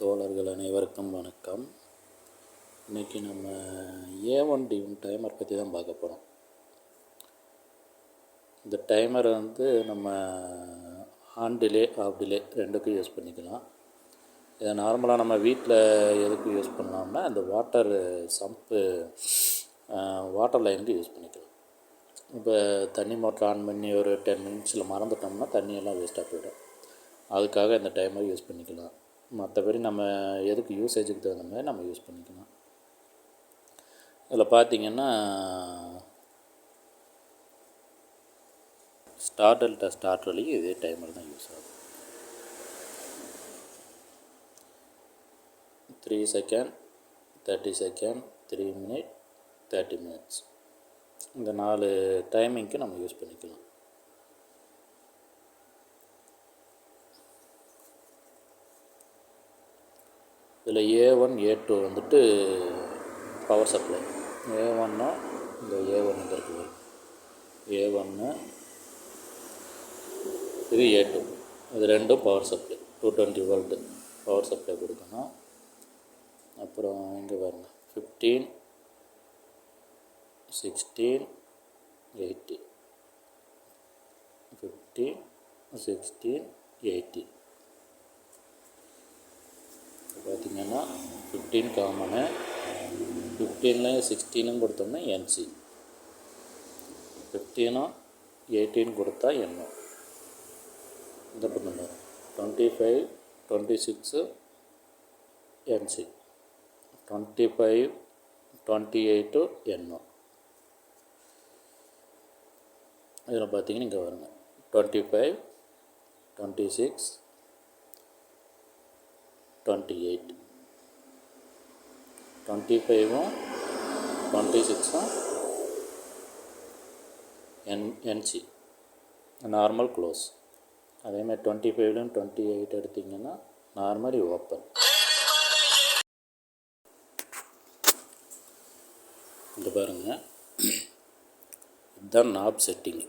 தோழர்கள் அனைவருக்கும் வணக்கம். இன்றைக்கி நம்ம A1 டியூன் டைமர் பற்றி தான் பார்க்க போகிறோம். இந்த டைமரை நம்ம ஆன் டிலே ஆஃப் டிலே ரெண்டுக்கும் யூஸ் பண்ணிக்கலாம். இதை நார்மலாக நம்ம வீட்டில் எதுக்கு யூஸ் பண்ணலாம்னா இந்த வாட்டர் சம்பு வாட்டர் லைனுக்கு யூஸ் பண்ணிக்கலாம். இப்போ தண்ணி மோட்டர் ஆன் பண்ணி ஒரு 10 மினிட்ஸில் மறந்துட்டோம்னா தண்ணியெல்லாம் வேஸ்ட்டாக போயிடும். அதுக்காக இந்த டைமர் யூஸ் பண்ணிக்கலாம். மற்றபடி நம்ம எதுக்கு யூசேஜுக்கு தகுந்த மாதிரி நம்ம யூஸ் பண்ணிக்கலாம். இதில் பார்த்திங்கன்னா ஸ்டார்ட் வரைக்கும் இதே டைமர் தான் யூஸ் ஆகும். 3 செகண்ட், 30 செகண்ட், 3 மினிட், 30 மினிட்ஸ், இந்த 4 டைமிங்க்கு நம்ம யூஸ் பண்ணிக்கலாம். இதில் A1 A2 power supply. A1 இந்த A1 இருக்குது, A1 இது A2, இது ரெண்டும் power supply. 220 volt power supply கொடுக்கணும். அப்புறம் இங்கே பாருங்க 15, 16, 18, 15, 16, 18. பார்த்திங்கன்னா 15 காமனு, 15ல் 16 கொடுத்தோம்னா NC, 15, 18 கொடுத்தா NO. இந்த பக்கம் 25, 26 NC, 25, 28 NO. இதில் பார்த்திங்கன்னா இங்கே வருங்க 25, 26, 28, 25, 26 NC நார்மல் க்ளோஸ். அதேமாதிரி 25லும் 28 எடுத்திங்கன்னா நார்மலி ஓப்பன். இங்கே பாருங்கள், இதுதான் நாப் செட்டிங்கு.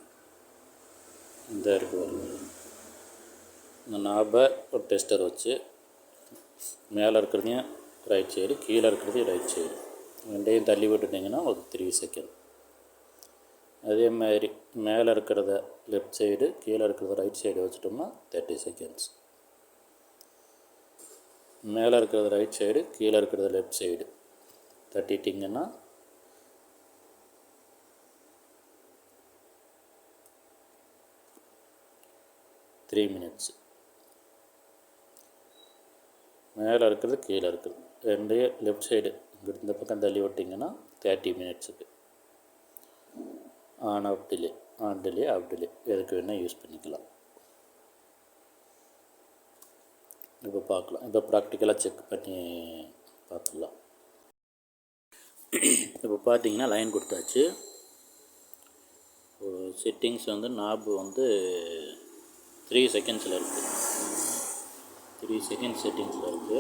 இந்த இருக்கு பாருங்க, இந்த நாபை ஒரு டெஸ்டர் வச்சு மேலே இருக்கிறதையும் ரைட் சைடு, கீழே இருக்கிறதையும் ரைட் சைடு ரெண்டையும் தள்ளி விட்டுட்டிங்கன்னா ஒரு 3 செகண்ட். அதே மாதிரி மேலே இருக்கிறத லெஃப்ட் சைடு, கீழே இருக்கிறத ரைட் சைடு வச்சுட்டோம்னா 30 செகண்ட்ஸ். மேலே இருக்கிறது ரைட் சைடு, கீழே இருக்கிறது லெஃப்ட் சைடு தட்டிட்டிங்கன்னா 3 மினிட்ஸ். மேலே இருக்கிறது கீழே இருக்குது ரெண்டையும் லெஃப்ட் சைடு இந்த பக்கம் தள்ளி விட்டிங்கன்னா 30 மினிட்ஸுக்கு. On off delay, on delay off delay எதுக்கு வேணால் யூஸ் பண்ணிக்கலாம். இப்போ பார்க்கலாம், இப்போ ப்ராக்டிக்கலாக செக் பண்ணி பார்த்துக்கலாம். இப்போ பார்த்தீங்கன்னா லைன் கொடுத்தாச்சு. செட்டிங்ஸ் நாபு 3 செகண்ட்ஸில் இருக்குது, 3 செகண்ட் செட்டிங்ஸில் இருக்குது.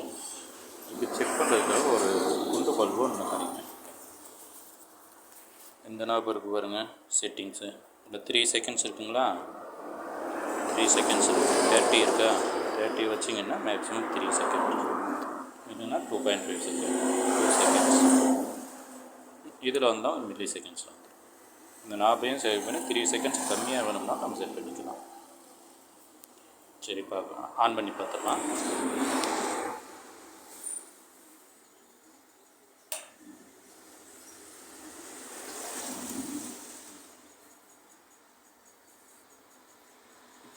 இப்போ செக் பண்ணுறதுக்காக ஒரு குண்டு பல்பு ஒன்று காணிக்கிறேன். இந்த நாபு இருக்குது பாருங்கள் செட்டிங்ஸு. இல்லை 3 செகண்ட்ஸ் இருக்குங்களா, 3 செகண்ட்ஸ் இருக்குது. 30 இருக்கா, 30 வச்சிங்கன்னா மேக்ஸிமம் 3 செகண்ட், இல்லைன்னா 2.5 செகண்ட், 2 செகண்ட்ஸ். இதில் மில்லி செகண்ட்ஸில் இந்த நாபையும் சேவ் பண்ணி 3 செகண்ட்ஸ் கம்மியாக வேணும்னா நம்ம செட் பண்ணிக்கலாம். சரி பார்க்கலாம், ஆன் பண்ணி பார்த்துக்கலாம்.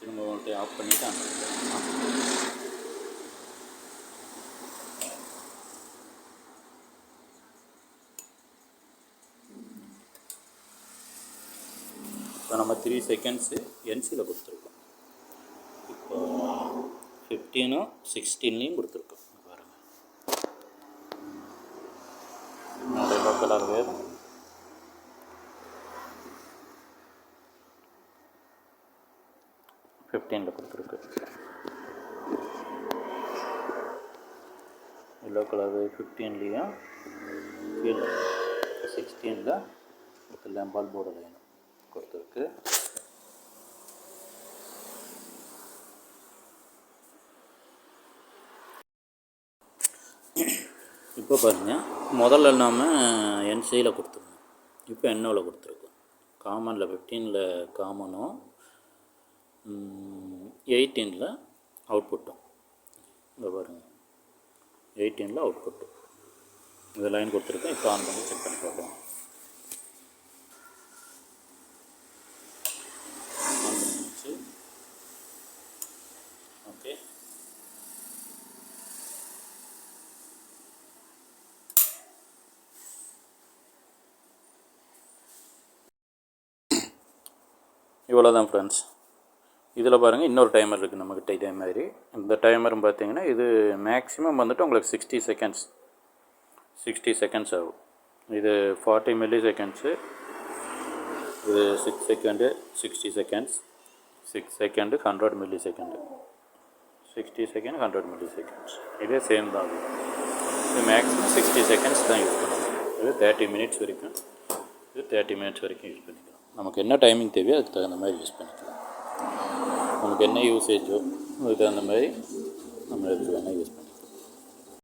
திரும்ப ஆஃப் பண்ணிவிட்டு ஆன் பண்ணிக்கலாம். இப்போ நம்ம 3 செகண்ட்ஸு NCயில் கொடுத்துருக்கோம். இப்போ 15, 16லையும் கொடுத்துருக்கோம் பாருங்கள். என்னோடய லோக்கலாக வேறு 15ல் கொடுத்துருக்கு. எல்லோ கலர் 15லையும் கீழே 16ல் லேம்பால் போர்டு லைன் கொடுத்துருக்கு. இப்போ பாருங்கள், முதல்ல நாம் என்சியில் கொடுத்துருந்தோம், இப்போ என்ஓவில் கொடுத்துருக்கோம். காமனில் 15ல் காமனும் 18ல் அவுட்புட்டும். இங்கே பாருங்கள், 18ல் அவுட்புட்டு இந்த லைன் கொடுத்துருக்கேன். இப்போ ஆன் பண்ணி செக் பண்ணி பார்க்கலாம். ஆன் பண்ணிச்சு. ஓகே, இவ்வளோ தான் ஃப்ரெண்ட்ஸ். இதில் பாருங்கள், இன்னொரு டைமர் இருக்குது நம்மக்கிட்ட இதே மாதிரி. இந்த டைமரும் பார்த்தீங்கன்னா இது மேக்ஸிமம் வந்துட்டு உங்களுக்கு 60 செகண்ட்ஸ் ஆகும். இது 40 மில்லி செகண்ட்ஸு, இது 6 second 60 seconds, 6 second 100 milli second, 60 second 100 milli seconds. இதே சேம் தான். இது மேக்ஸிமம் 60 செகண்ட்ஸ் தான் யூஸ் பண்ணணும். இது 30 மினிட்ஸ் வரைக்கும், இது 30 மினிட்ஸ் வரைக்கும் யூஸ் பண்ணிக்கலாம். நமக்கு என்ன டைமிங் தேவையோ அதுக்கு தகுந்த மாதிரி யூஸ் பண்ணிக்கலாம். நமக்கு என்ன யூசேஜோ அதுக்கு தகுந்த மாதிரி நம்ம எதுக்கு வேணால் யூஸ் பண்ணிக்கலாம்.